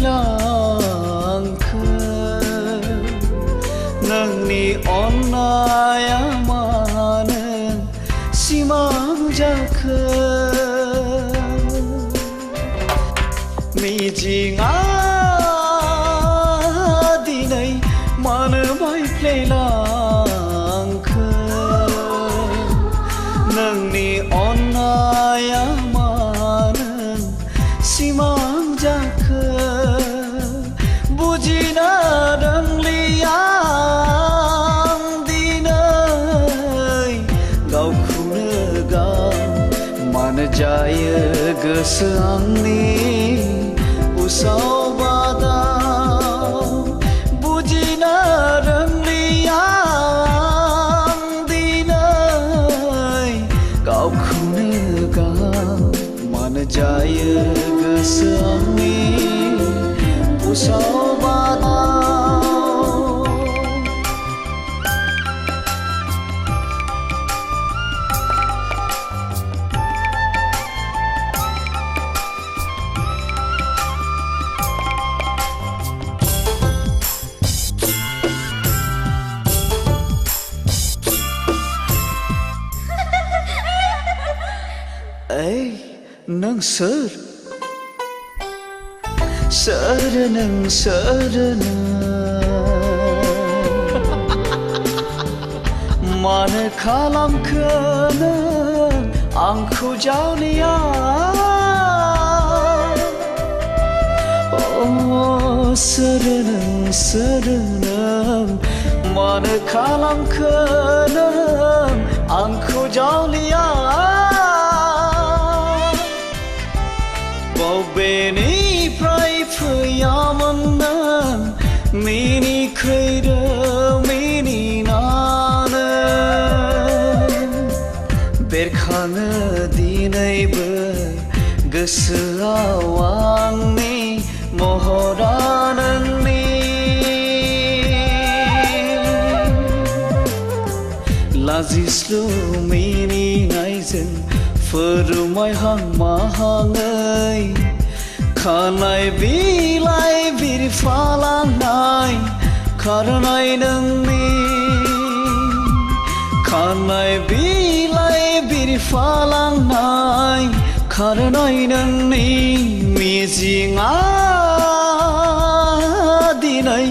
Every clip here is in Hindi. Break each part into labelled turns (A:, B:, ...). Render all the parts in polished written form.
A: बायफ्लेलांखो नोंनि अननाया मानो सिमां जाखो मिजिंआ दिनै मानो बायफ्लेलांखो नोंनि अननाया मानो सिमां जाखो बुजिना रोंलिया आं दिनै गावखौनो गाव मानो जायो गोसो आंनि उसाव बादाव बुजिना रोंलिया आं दिनै गावखौनो गाव मानो जायो गोसो आंनि उसाव बादाव नों सोर नों सोर मानो खालामखो नों आंखौ जावलिया सोर नों मानो खालामखो नों आंखौ जावलिया बबेनिफ्राय फैयामोन नों मिनिखैरो मिनिनानै बेरखाङो दिनैबो गोसोआव आंनि महरा नोंनि लाजिस्लु मिनिनायजों फोरमायहां माहाङै खानाय बिलाइ बिरफालांनाय खारनाय नोंनि खानाय बिलाइ बिरफालांनाय खारनाय नोंनि मिजिंआ दिनै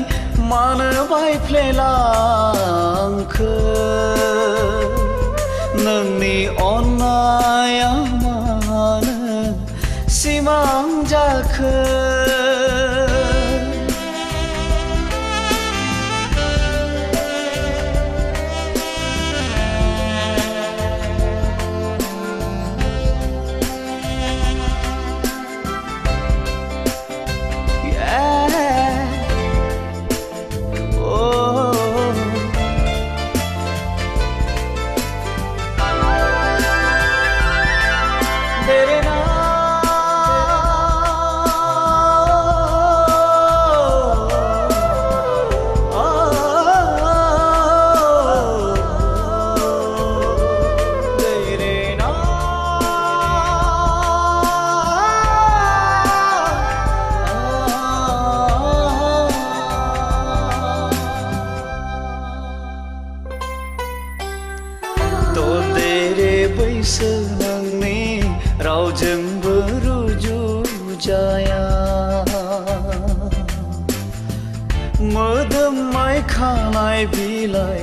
A: मानो बायफ्लेलांखो नोंनि अननाया मानो सिमां जाखो बैसो नोंनि रावजोंबो रुजुजाया मोदोमनाय खानाय बिलाइ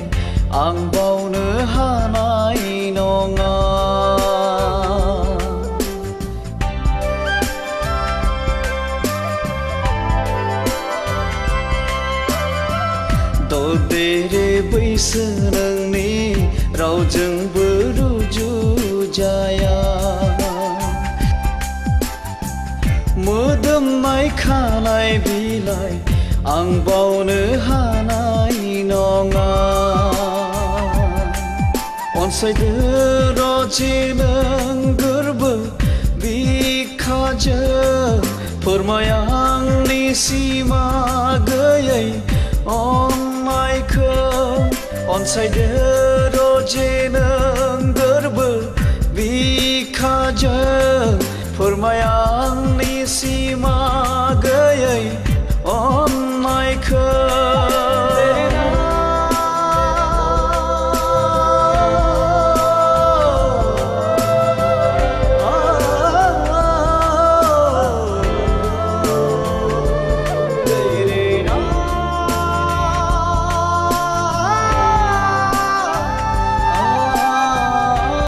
A: आं बावनो हानाय नङा ददेरे बैसो नोंनि रावजोंबो रुजुजाया मोदोमनाय खानाय बिलाइ आं बावनो हानाय नङा अनसायदो रजे नों गोरबो बिखाजों फोरमाय आंनि सिमा गैयै अननायखौ अनसायदो रजे नों गोरबो बिखाजों फोरमाय आंनि सिमा